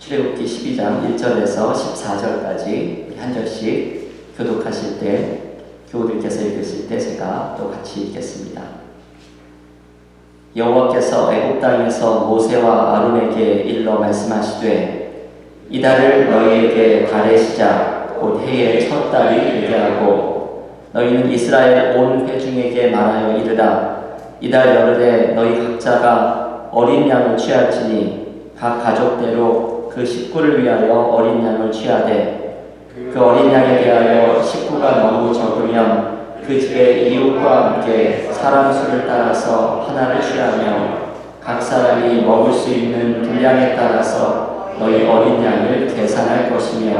출애굽기 12장 1절에서 14절까지 한 절씩 교독하실 때, 교우들께서 읽으실 때 제가 또 같이 읽겠습니다. 여호와께서 애굽 땅에서 모세와 아론에게 일러 말씀하시되, 이달을 너희에게 달의 시작 곧 해의 첫 달이 되게 하고, 너희는 이스라엘 온 회중에게 말하여 이르라. 이달 열흘에 너희 각자가 어린 양을 취할지니 각 가족대로 그 식구를 위하여 어린 양을 취하되, 그 어린 양에 대하여 식구가 너무 적으면 그 집의 이웃과 함께 사람 수를 따라서 하나를 취하며 각 사람이 먹을 수 있는 분량에 따라서 너희 어린 양을 계산할 것이며,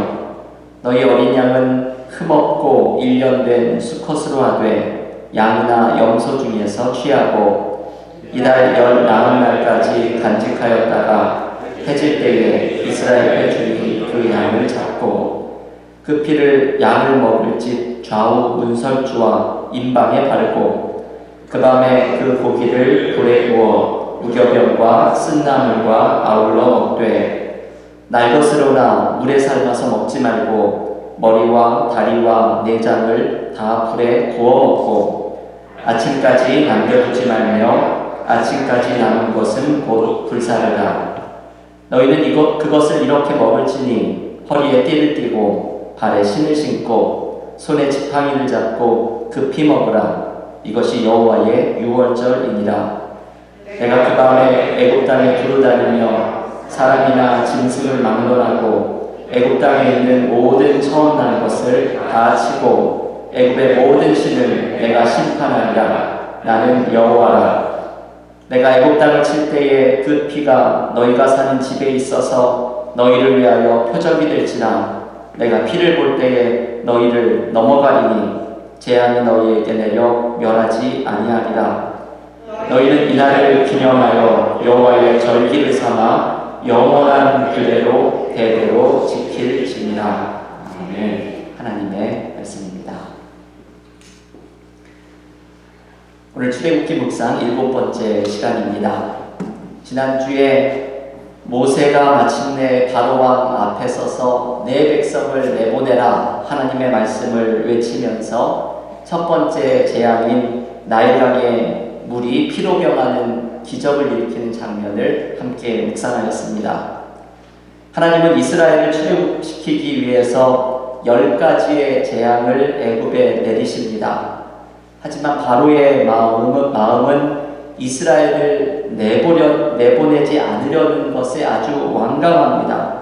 너희 어린 양은 흠없고 1년 된 수컷으로 하되 양이나 염소 중에서 취하고, 이달 열 나흘 날까지 간직하였다가 해질 때에 이스라엘 회중이 그 양을 잡고 그 피를 양을 먹을 집 좌우 문설주와 임방에 바르고, 그 밤에 그 고기를 불에 구워 무교병과 쓴나물과 아울러 먹되, 날 것으로나 물에 삶아서 먹지 말고 머리와 다리와 내장을 다 불에 구워 먹고, 아침까지 남겨두지 말며 아침까지 남은 것은 곧 불사르라. 너희는 그것을 이렇게 먹을지니 허리에 띠를 띠고 발에 신을 신고 손에 지팡이를 잡고 급히 먹으라. 이것이 여호와의 유월절이니라. 내가 그 밤에 애굽 땅에 두루다니며 사람이나 짐승을 막론하고 애굽 땅에 있는 모든 처음 난 것을 다 치고 애굽의 모든 신을 내가 심판하리라. 나는 여호와라. 내가 애굽 땅을 칠 때에 그 피가 너희가 사는 집에 있어서 너희를 위하여 표적이 될지나, 내가 피를 볼 때에 너희를 넘어가리니 재앙이 너희에게 내려 멸하지 아니하리라. 너희는 이날을 기념하여 여호와의 절기를 삼아 영원한 규례로 대대로 지킬지니라. 아멘. 하나님의 말씀입니다. 오늘 출애굽기 묵상 7번째 시간입니다. 지난주에 모세가 마침내 바로왕 앞에 서서 내 백성을 내보내라 하나님의 말씀을 외치면서 첫 번째 재앙인 나일강의 물이 피로 변하는 기적을 일으키는 장면을 함께 묵상하였습니다. 하나님은 이스라엘을 출애굽시키기 위해서 10가지의 재앙을 애굽에 내리십니다. 하지만 바로의 마음은 이스라엘을 내보내지 않으려는 것에 아주 완강합니다.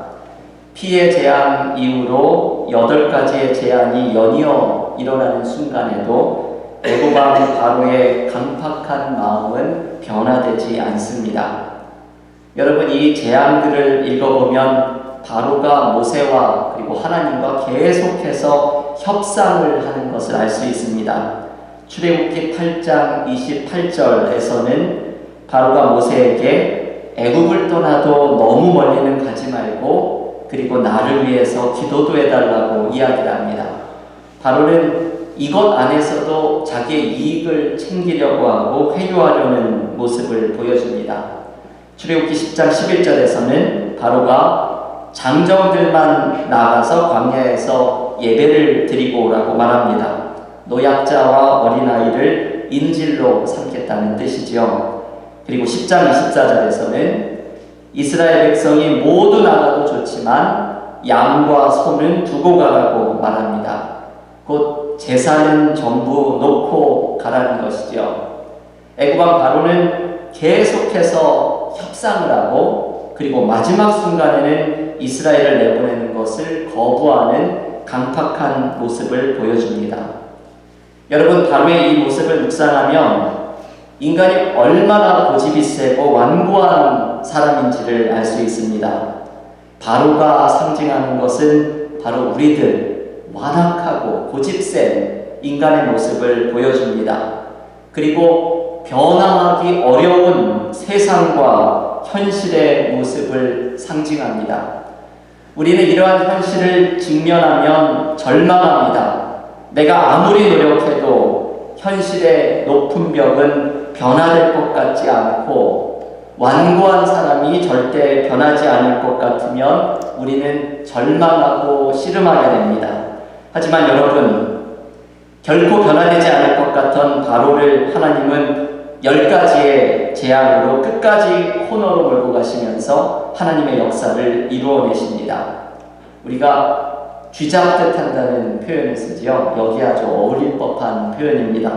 피의 재앙 이후로 8가지의 재앙이 연이어 일어나는 순간에도 애굽 왕 바로의 강팍한 마음은 변화되지 않습니다. 여러분, 이 재앙들을 읽어보면 바로가 모세와 그리고 하나님과 계속해서 협상을 하는 것을 알 수 있습니다. 출애굽기 8장 28절에서는 바로가 모세에게 애굽을 떠나도 너무 멀리는 가지 말고 그리고 나를 위해서 기도도 해달라고 이야기를 합니다. 바로는 이것 안에서도 자기의 이익을 챙기려고 하고 회유하려는 모습을 보여줍니다. 출애굽기 10장 11절에서는 바로가 장정들만 나가서 광야에서 예배를 드리고 오라고 말합니다. 노약자와 어린아이를 인질로 삼겠다는 뜻이지요. 그리고 10장 24절에서는 이스라엘 백성이 모두 나가도 좋지만 양과 소는 두고 가라고 말합니다. 곧 제사는 전부 놓고 가라는 것이지요. 애굽 왕 바로는 계속해서 협상을 하고 그리고 마지막 순간에는 이스라엘을 내보내는 것을 거부하는 강팍한 모습을 보여줍니다. 여러분, 바로의 이 모습을 묵상하면 인간이 얼마나 고집이 세고 완고한 사람인지를 알 수 있습니다. 바로가 상징하는 것은 바로 우리들, 완악하고 고집센 인간의 모습을 보여줍니다. 그리고 변화하기 어려운 세상과 현실의 모습을 상징합니다. 우리는 이러한 현실을 직면하면 절망합니다. 내가 아무리 노력해도 현실의 높은 벽은 변화될 것 같지 않고 완고한 사람이 절대 변하지 않을 것 같으면 우리는 절망하고 씨름하게 됩니다. 하지만 여러분, 결코 변화되지 않을 것 같던 바로를 하나님은 10가지의 재앙으로 끝까지 코너로 몰고 가시면서 하나님의 역사를 이루어내십니다. 우리가 쥐잡듯 한다는 표현을 쓰지요. 여기 아주 어울릴 법한 표현입니다.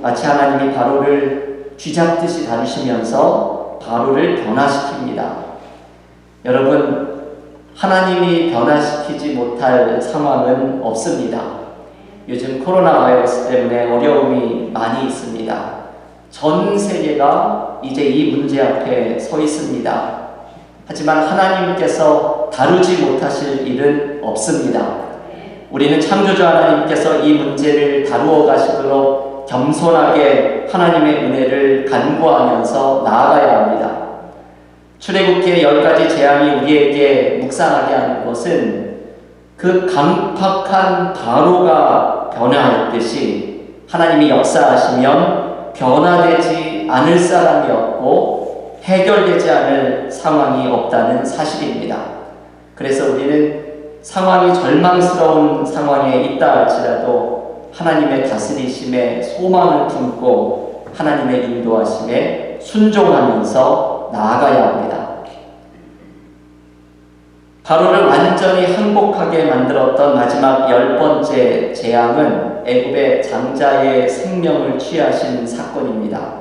마치 하나님이 바로를 쥐잡듯이 다루시면서 바로를 변화시킵니다. 여러분, 하나님이 변화시키지 못할 상황은 없습니다. 요즘 코로나 바이러스 때문에 어려움이 많이 있습니다. 전 세계가 이제 이 문제 앞에 서 있습니다. 하지만 하나님께서 다루지 못하실 일은 없습니다. 우리는 창조주 하나님께서 이 문제를 다루어 가시도록 겸손하게 하나님의 은혜를 간구하면서 나아가야 합니다. 출애굽기의 10가지 재앙이 우리에게 묵상하게 하는 것은 그 강팍한 바로가 변화했듯이 하나님이 역사하시면 변화되지 않을 사람이 없고 해결되지 않을 상황이 없다는 사실입니다. 그래서 우리는 상황이 절망스러운 상황에 있다 할지라도 하나님의 다스리심에 소망을 품고 하나님의 인도하심에 순종하면서 나아가야 합니다. 바로를 완전히 항복하게 만들었던 마지막 10번째 재앙은 애굽의 장자의 생명을 취하신 사건입니다.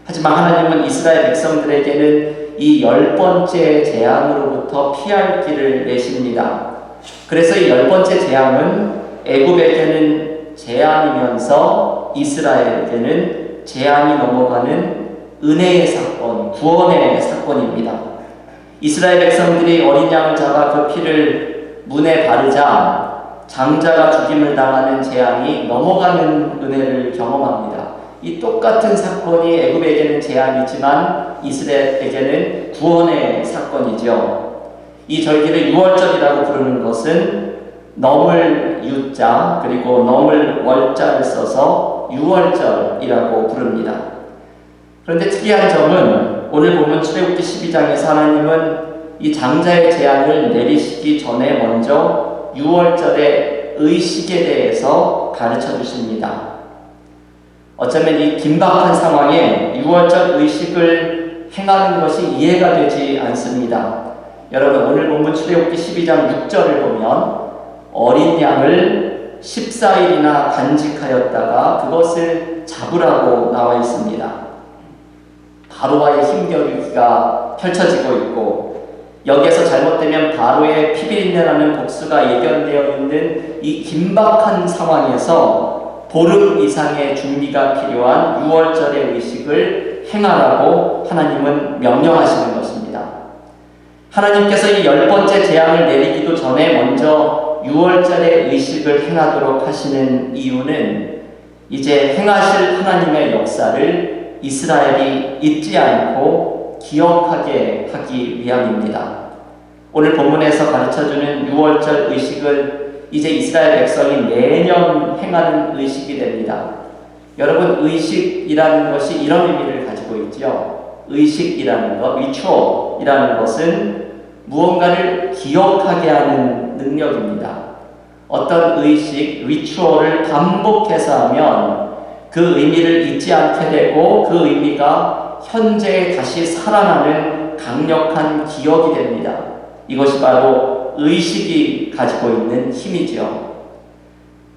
하지만 하나님은 이스라엘 백성들에게는 이 10번째 재앙으로부터 피할 길을 내십니다. 그래서 이 10번째 재앙은 애굽에게는 재앙이면서 이스라엘에게는 재앙이 넘어가는 은혜의 사건, 구원의 사건입니다. 이스라엘 백성들이 어린 양을 잡아 그 피를 문에 바르자 장자가 죽임을 당하는 재앙이 넘어가는 은혜를 경험합니다. 이 똑같은 사건이 애굽에게는 재앙이지만 이스라엘에게는 구원의 사건이죠. 이 절기를 유월절이라고 부르는 것은 넘을 유자 그리고 넘을 월자를 써서 유월절이라고 부릅니다. 그런데 특이한 점은 오늘 보면 출애굽기 12장에서 하나님은 이 장자의 재앙을 내리시기 전에 먼저 유월절의 의식에 대해서 가르쳐 주십니다. 어쩌면 이 긴박한 상황에 유월절 의식을 행하는 것이 이해가 되지 않습니다. 여러분, 오늘 본문 출애굽기 12장 6절을 보면 어린 양을 14일이나 간직하였다가 그것을 잡으라고 나와 있습니다. 바로와의 힘겨루기가 펼쳐지고 있고 여기에서 잘못되면 바로의 피비린내라는 복수가 예견되어 있는 이 긴박한 상황에서 보름 이상의 준비가 필요한 유월절의 의식을 행하라고 하나님은 명령하시는 것입니다. 하나님께서 이 10번째 재앙을 내리기도 전에 먼저 유월절의 의식을 행하도록 하시는 이유는 이제 행하실 하나님의 역사를 이스라엘이 잊지 않고 기억하게 하기 위함입니다. 오늘 본문에서 가르쳐주는 유월절 의식은 이제 이스라엘 백성이 매년 행하는 의식이 됩니다. 여러분, 의식이라는 것이 이런 의미를 가지고 있죠. 의식이라는 것, 리추얼이라는 것은 무언가를 기억하게 하는 능력입니다. 어떤 의식, 리추얼을 반복해서 하면 그 의미를 잊지 않게 되고 그 의미가 현재에 다시 살아나는 강력한 기억이 됩니다. 이것이 바로 의식이 가지고 있는 힘이죠.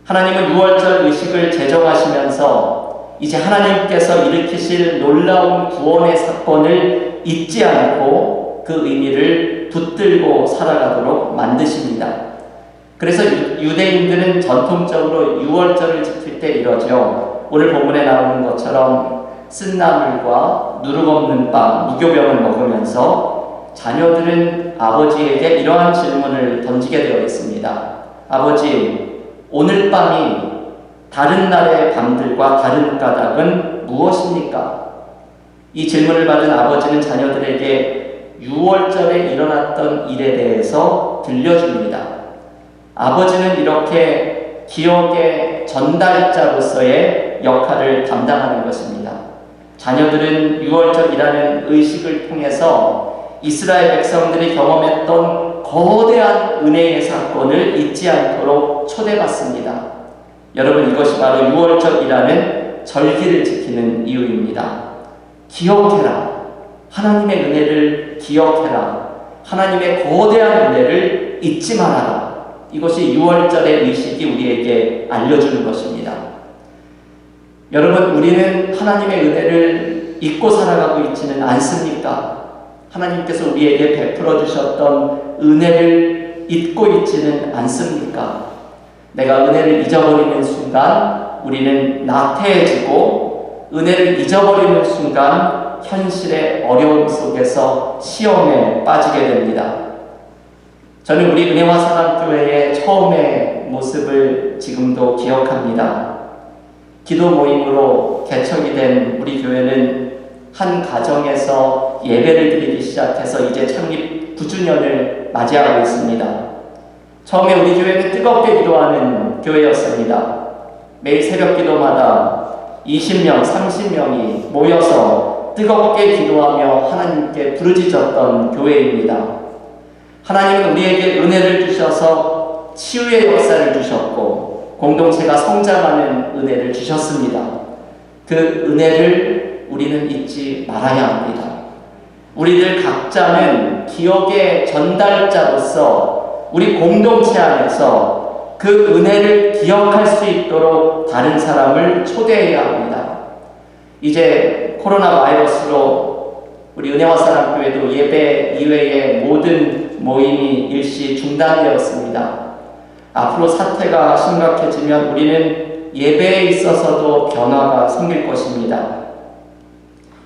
하나님은 유월절 의식을 제정하시면서 이제 하나님께서 일으키실 놀라운 구원의 사건을 잊지 않고 그 의미를 붙들고 살아가도록 만드십니다. 그래서 유대인들은 전통적으로 유월절을 지킬 때 이러죠. 오늘 본문에 나오는 것처럼 쓴나물과 누룩 없는 빵, 무교병을 먹으면서 자녀들은 아버지에게 이러한 질문을 던지게 되어 있습니다. 아버지, 오늘 밤이 다른 날의 밤들과 다른 까닭은 무엇입니까? 이 질문을 받은 아버지는 자녀들에게 유월절에 일어났던 일에 대해서 들려줍니다. 아버지는 이렇게 기억의 전달자로서의 역할을 담당하는 것입니다. 자녀들은 유월절이라는 의식을 통해서 이스라엘 백성들이 경험했던 거대한 은혜의 사건을 잊지 않도록 초대받습니다. 여러분, 이것이 바로 유월절이라는 절기를 지키는 이유입니다. 기억해라. 하나님의 은혜를 기억해라. 하나님의 거대한 은혜를 잊지 말아라. 이것이 유월절의 의식이 우리에게 알려주는 것입니다. 여러분, 우리는 하나님의 은혜를 잊고 살아가고 있지는 않습니까? 하나님께서 우리에게 베풀어 주셨던 은혜를 잊고 있지는 않습니까? 내가 은혜를 잊어버리는 순간 우리는 나태해지고, 은혜를 잊어버리는 순간 현실의 어려움 속에서 시험에 빠지게 됩니다. 저는 우리 은혜와 사랑교회의 처음의 모습을 지금도 기억합니다. 기도 모임으로 개척이 된 우리 교회는 한 가정에서 예배를 드리기 시작해서 이제 창립 9주년을 맞이하고 있습니다. 처음에 우리 교회는 뜨겁게 기도하는 교회였습니다. 매일 새벽 기도마다 20명, 30명이 모여서 뜨겁게 기도하며 하나님께 부르짖었던 교회입니다. 하나님은 우리에게 은혜를 주셔서 치유의 역사를 주셨고 공동체가 성장하는 은혜를 주셨습니다. 그 은혜를 우리는 잊지 말아야 합니다. 우리들 각자는 기억의 전달자로서 우리 공동체 안에서 그 은혜를 기억할 수 있도록 다른 사람을 초대해야 합니다. 이제 코로나 바이러스로 우리 은혜와 사랑교회도 예배 이외의 모든 모임이 일시 중단되었습니다. 앞으로 사태가 심각해지면 우리는 예배에 있어서도 변화가 생길 것입니다.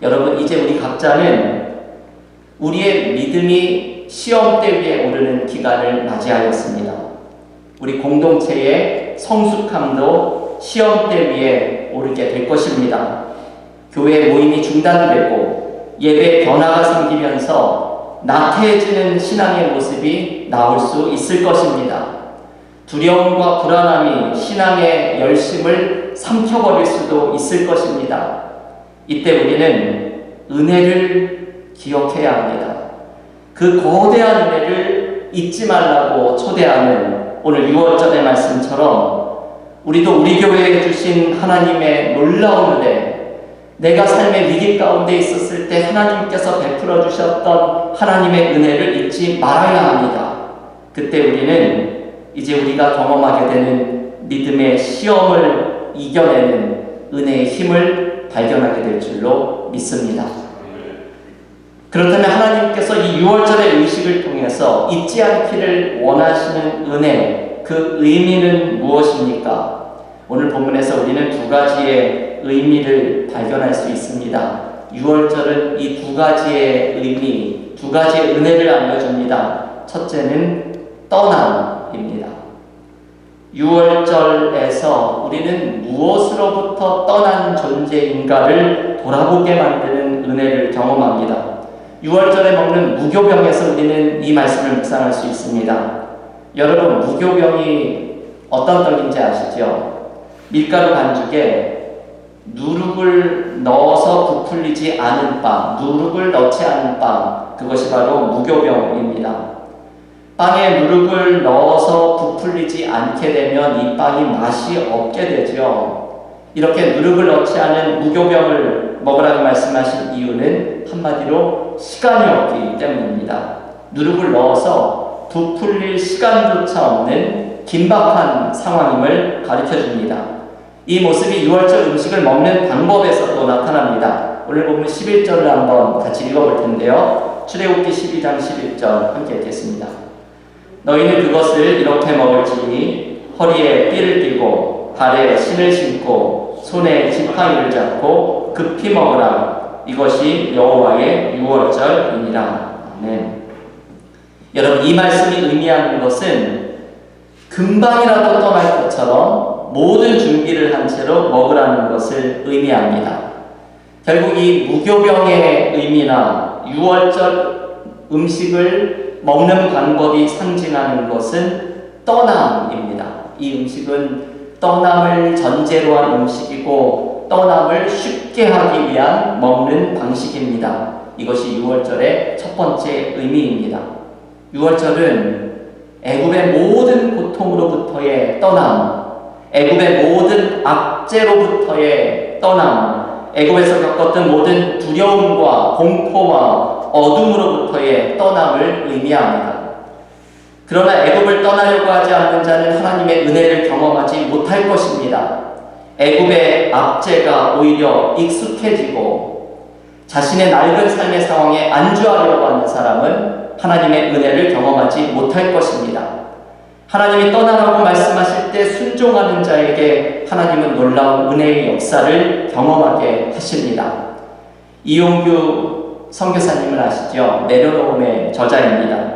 여러분, 이제 우리 각자는 우리의 믿음이 시험대 위에 오르는 기간을 맞이하였습니다. 우리 공동체의 성숙함도 시험대 위에 오르게 될 것입니다. 교회 모임이 중단되고 예배 변화가 생기면서 나태해지는 신앙의 모습이 나올 수 있을 것입니다. 두려움과 불안함이 신앙의 열심을 삼켜버릴 수도 있을 것입니다. 이때 우리는 은혜를 기억해야 합니다. 그 거대한 은혜를 잊지 말라고 초대하는 오늘 유월절의 말씀처럼 우리도 우리 교회에 주신 하나님의 놀라운 은혜, 내가 삶의 위기 가운데 있었을 때 하나님께서 베풀어 주셨던 하나님의 은혜를 잊지 말아야 합니다. 그때 우리는 이제 우리가 경험하게 되는 믿음의 시험을 이겨내는 은혜의 힘을 발견하게 될 줄로 믿습니다. 그렇다면 하나님께서 이 유월절의 의식을 통해서 잊지 않기를 원하시는 은혜, 그 의미는 무엇입니까? 오늘 본문에서 우리는 두 가지의 의미를 발견할 수 있습니다. 유월절은 이 두 가지의 의미, 두 가지의 은혜를 알려줍니다. 첫째는 떠남입니다. 유월절에서 우리는 무엇으로부터 떠난 존재인가를 돌아보게 만드는 은혜를 경험합니다. 유월절에 먹는 무교병에서 우리는 이 말씀을 묵상할 수 있습니다. 여러분, 무교병이 어떤 떡인지 아시죠? 밀가루 반죽에 누룩을 넣어서 부풀리지 않은 빵, 누룩을 넣지 않은 빵, 그것이 바로 무교병입니다. 빵에 누룩을 넣어서 부풀리지 않게 되면 이 빵이 맛이 없게 되죠. 이렇게 누룩을 넣지 않은 무교병을 먹으라고 말씀하신 이유는 한마디로 시간이 없기 때문입니다. 누룩을 넣어서 부풀릴 시간조차 없는 긴박한 상황임을 가르쳐줍니다. 이 모습이 유월절 음식을 먹는 방법에서도 나타납니다. 오늘 보면 11절을 한번 같이 읽어볼 텐데요. 출애굽기 12장 11절 함께 읽겠습니다. 너희는 그것을 이렇게 먹을지니 허리에 띠를 띠고 발에 신을 신고 손에 지팡이를 잡고 급히 먹으라. 이것이 여호와의 유월절이니라. 네. 여러분, 이 말씀이 의미하는 것은 금방이라도 떠날 것처럼 모든 준비를 한 채로 먹으라는 것을 의미합니다. 결국 이 무교병의 의미나 유월절 음식을 먹는 방법이 상징하는 것은 떠남입니다. 이 음식은 떠남을 전제로 한 음식이고 떠남을 쉽게 하기 위한 먹는 방식입니다. 이것이 유월절의 첫 번째 의미입니다. 유월절은 애굽의 모든 고통으로부터의 떠남, 애굽의 모든 악재로부터의 떠남, 애굽에서 겪었던 모든 두려움과 공포와 어둠으로부터의 떠남을 의미합니다. 그러나 애굽을 떠나려고 하지 않는 자는 하나님의 은혜를 경험하지 못할 것입니다. 애굽의 압제가 오히려 익숙해지고 자신의 낡은 삶의 상황에 안주하려고 하는 사람은 하나님의 은혜를 경험하지 못할 것입니다. 하나님이 떠나라고 말씀하실 때 순종하는 자에게 하나님은 놀라운 은혜의 역사를 경험하게 하십니다. 이용규 선교사님을 아시죠? 내려놓음의 저자입니다.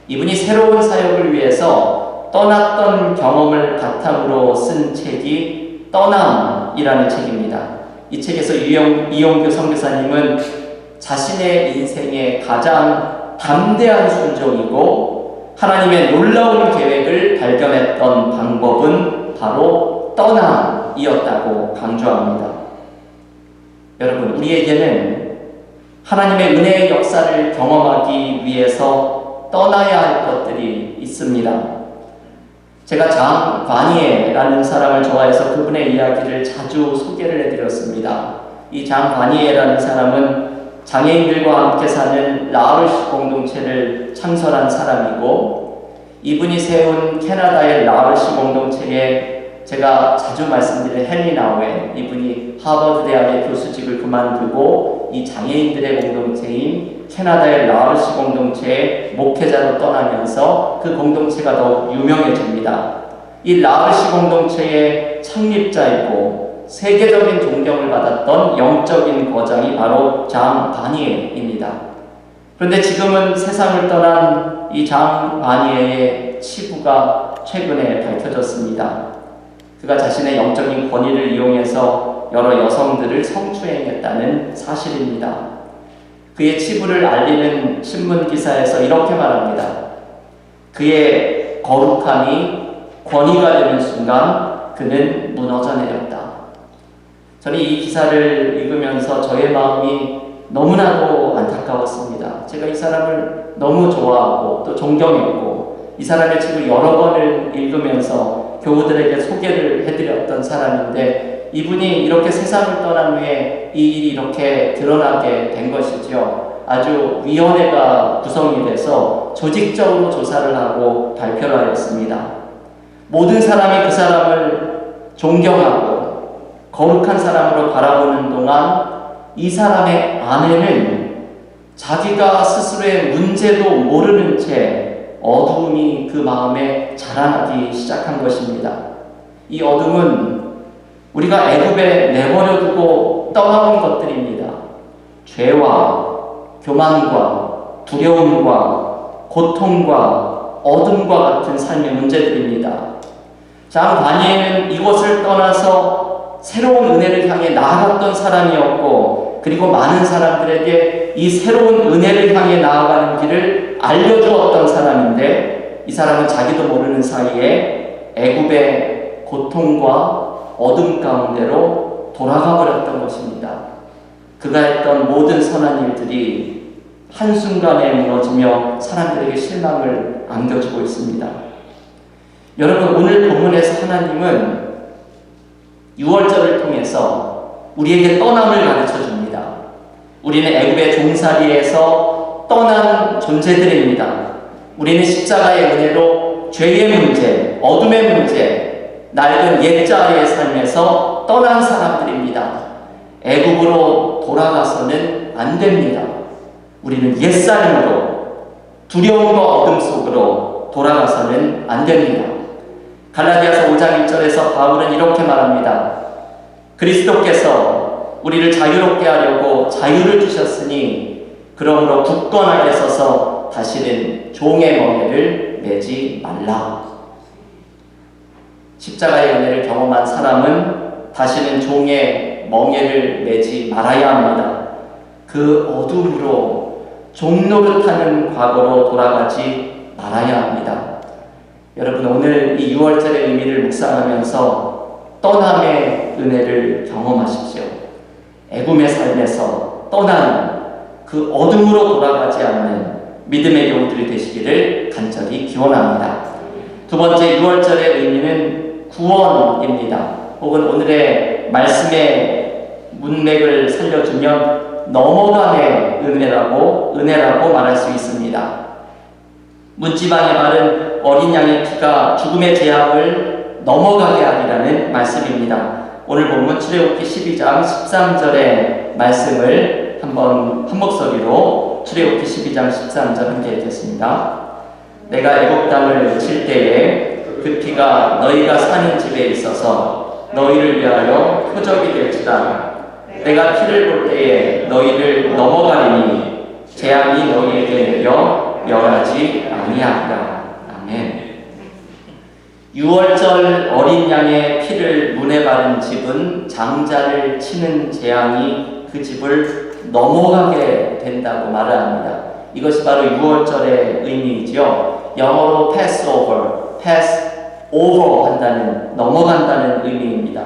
이분이 새로운 사역을 위해서 떠났던 경험을 바탕으로 쓴 책이 떠남이라는 책입니다. 이 책에서 이용규 선교사님은 자신의 인생의 가장 담대한 순종이고 하나님의 놀라운 계획을 발견했던 방법은 바로 떠남이었다고 강조합니다. 여러분, 우리에게는 하나님의 은혜의 역사를 경험하기 위해서 떠나야 할 것들이 있습니다. 제가 장 바니에라는 사람을 좋아해서 그분의 이야기를 자주 소개를 해드렸습니다. 이 장 바니에라는 사람은 장애인들과 함께 사는 라르시 공동체를 창설한 사람이고, 이분이 세운 캐나다의 라르시 공동체에 제가 자주 말씀드린 헨리 나우엔, 이분이 하버드 대학의 교수직을 그만두고 이 장애인들의 공동체인 캐나다의 라르시 공동체의 목회자로 떠나면서 그 공동체가 더욱 유명해집니다. 이 라르시 공동체의 창립자이고 세계적인 존경을 받았던 영적인 거장이 바로 장 바니에입니다. 그런데 지금은 세상을 떠난 이 장 바니에의 치부가 최근에 밝혀졌습니다. 그가 자신의 영적인 권위를 이용해서 여러 여성들을 성추행했다는 사실입니다. 그의 치부를 알리는 신문 기사에서 이렇게 말합니다. 그의 거룩함이 권위가 되는 순간 그는 무너져 내렸다. 저는 이 기사를 읽으면서 저의 마음이 너무나도 안타까웠습니다. 제가 이 사람을 너무 좋아하고 또 존경했고 이 사람의 책을 여러 번을 읽으면서 교우들에게 소개를 해드렸던 사람인데 이분이 이렇게 세상을 떠난 후에 이 일이 이렇게 드러나게 된 것이죠. 아주 위원회가 구성이 돼서 조직적으로 조사를 하고 발표를 하였습니다. 모든 사람이 그 사람을 존경하고 거룩한 사람으로 바라보는 동안 이 사람의 아내는 자기가 스스로의 문제도 모르는 채 어두움이 그 마음에 자라나기 시작한 것입니다. 이 어둠은 우리가 애굽에 내버려두고 떠나온 것들입니다. 죄와 교만과 두려움과 고통과 어둠과 같은 삶의 문제들입니다. 장 바니에는 이곳을 떠나서 새로운 은혜를 향해 나아갔던 사람이었고, 그리고 많은 사람들에게 이 새로운 은혜를 향해 나아가는 길을 알려주었던 사람인데, 이 사람은 자기도 모르는 사이에 애굽의 고통과 어둠 가운데로 돌아가 버렸던 것입니다. 그가 했던 모든 선한 일들이 한순간에 무너지며 사람들에게 실망을 안겨주고 있습니다. 여러분, 오늘 본문에서 하나님은 6월절을 통해서 우리에게 떠남을 가르쳐 줍니다. 우리는 애굽의 종살이에서 떠난 존재들입니다. 우리는 십자가의 은혜로 죄의 문제, 어둠의 문제, 낡은 옛자의 삶에서 떠난 사람들입니다. 애굽으로 돌아가서는 안 됩니다. 우리는 옛사람으로 두려움과 어둠 속으로 돌아가서는 안 됩니다. 갈라디아서 5장 1절에서 바울은 이렇게 말합니다. 그리스도께서 우리를 자유롭게 하려고 자유를 주셨으니 그러므로 굳건하게 서서 다시는 종의 멍에를 매지 말라. 십자가의 은혜를 경험한 사람은 다시는 종의 멍에를 매지 말아야 합니다. 그 어둠으로 종노릇하는 과거로 돌아가지 말아야 합니다. 여러분, 오늘 이 6월절의 의미를 묵상하면서 떠남의 너모감의 은혜를 경험하십시오. 애굽의 삶에서 떠나는 그 어둠으로 돌아가지 않는 믿음의 경우들이 되시기를 간절히 기원합니다. 두 번째 6월절의 의미는 구원입니다. 혹은 오늘의 말씀의 문맥을 살려주면 넘어감의 은혜라고 말할 수 있습니다. 문지방의 말은 어린 양의 피가 죽음의 재앙을 넘어가게 하리라는 말씀입니다. 오늘 본문 출애굽기 12장 13절의 말씀을 한번 한 목소리로 출애굽기 12장 13절 함께 읽겠습니다. 내가 애굽 땅을 칠 때에 그 피가 너희가 사는 집에 있어서 너희를 위하여 표적이 될지다. 내가 피를 볼 때에 너희를 넘어가리니 재앙이 너희에게 내려 멸하지 아니하리라. 아멘. 6월절 어린 양의 피를 문에 바른 집은 장자를 치는 재앙이 그 집을 넘어가게 된다고 말을 합니다. 이것이 바로 6월절의 의미이지요. 영어로 pass over 한다는, 넘어간다는 의미입니다.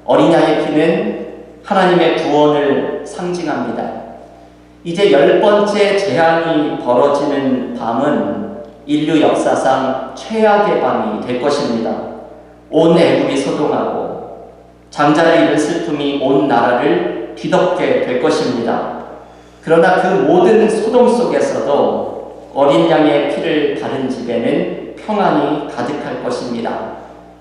어린 양의 피는 하나님의 구원을 상징합니다. 이제 10번째 재앙이 벌어지는 밤은 인류 역사상 최악의 밤이 될 것입니다. 온 애굽이 소동하고 장자를 잃은 슬픔이 온 나라를 뒤덮게 될 것입니다. 그러나 그 모든 소동 속에서도 어린 양의 피를 바른 집에는 평안이 가득할 것입니다.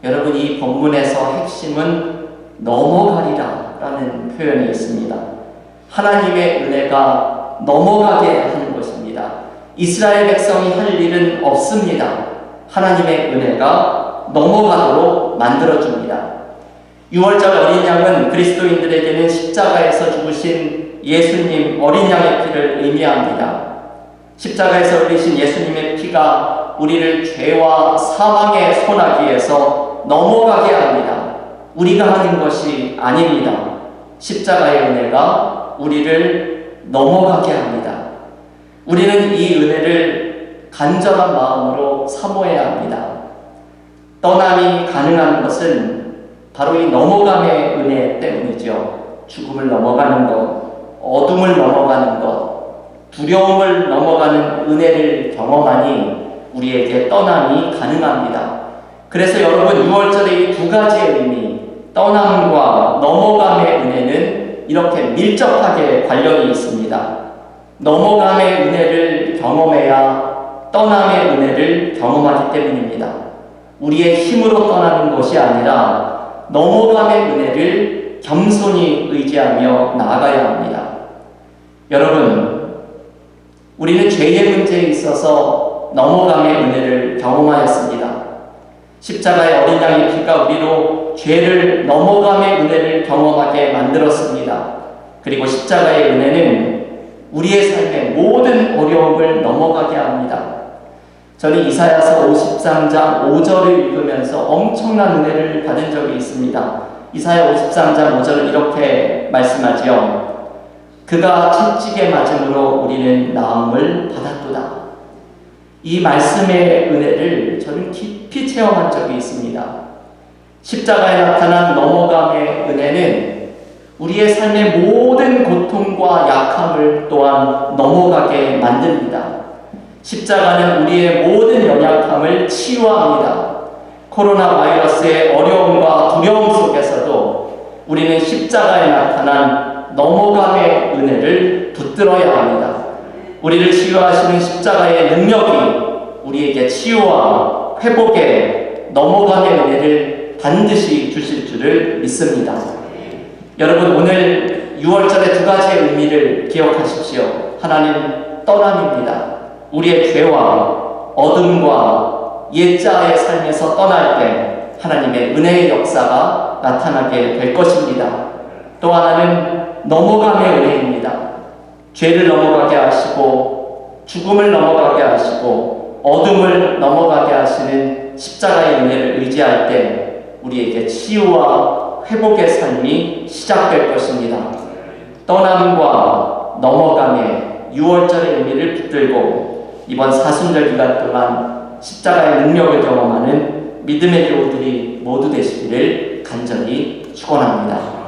여러분, 이 본문에서 핵심은 넘어가리라 라는 표현이 있습니다. 하나님의 은혜가 넘어가게 하는 것입니다. 이스라엘 백성이 할 일은 없습니다. 하나님의 은혜가 넘어가도록 만들어줍니다. 6월절 어린 양은 그리스도인들에게는 십자가에서 죽으신 예수님 어린 양의 피를 의미합니다. 십자가에서 흘리신 예수님의 피가 우리를 죄와 사망의 소나기에서 넘어가게 합니다. 우리가 하는 것이 아닙니다. 십자가의 은혜가 우리를 넘어가게 합니다. 우리는 이 은혜를 간절한 마음으로 사모해야 합니다. 떠남이 가능한 것은 바로 이 넘어감의 은혜 때문이죠. 죽음을 넘어가는 것, 어둠을 넘어가는 것, 두려움을 넘어가는 은혜를 경험하니 우리에게 떠남이 가능합니다. 그래서 여러분, 6월절의 이 두 가지의 의미, 떠남과 넘어감의 은혜는 이렇게 밀접하게 관련이 있습니다. 넘어감의 은혜를 경험해야 떠남의 은혜를 경험하기 때문입니다. 우리의 힘으로 떠나는 것이 아니라 넘어감의 은혜를 겸손히 의지하며 나아가야 합니다. 여러분, 우리는 죄의 문제에 있어서 넘어감의 은혜를 경험하였습니다. 십자가의 어린 양의 피가 우리로 죄를 넘어감의 은혜를 경험하게 만들었습니다. 그리고 십자가의 은혜는 우리의 삶의 모든 어려움을 넘어가게 합니다. 저는 이사야서 53장 5절을 읽으면서 엄청난 은혜를 받은 적이 있습니다. 이사야 53장 5절은 이렇게 말씀하지요. 그가 채찍에 맞음으로 우리는 나음을 받았도다. 이 말씀의 은혜를 저는 깊이 체험한 적이 있습니다. 십자가에 나타난 넘어감의 은혜는 우리의 삶의 모든 고통과 약함을 또한 넘어가게 만듭니다. 십자가는 우리의 모든 연약함을 치유합니다. 코로나 바이러스의 어려움과 두려움 속에서도 우리는 십자가에 나타난 넘어감의 은혜를 붙들어야 합니다. 우리를 치유하시는 십자가의 능력이 우리에게 치유와 회복의 넘어감의 은혜를 반드시 주실 줄을 믿습니다. 여러분, 오늘 6월절의 두 가지의 의미를 기억하십시오. 하나는 떠남입니다. 우리의 죄와 어둠과 옛자의 삶에서 떠날 때 하나님의 은혜의 역사가 나타나게 될 것입니다. 또 하나는 넘어감의 은혜입니다. 죄를 넘어가게 하시고 죽음을 넘어가게 하시고 어둠을 넘어가게 하시는 십자가의 은혜를 의지할 때 우리에게 치유와 회복의 삶이 시작될 것입니다. 떠남과 넘어감의 6월절의 의미를 붙들고 이번 사순절 기간 동안 십자가의 능력을 경험하는 믿음의 교우들이 모두 되시기를 간절히 축원합니다.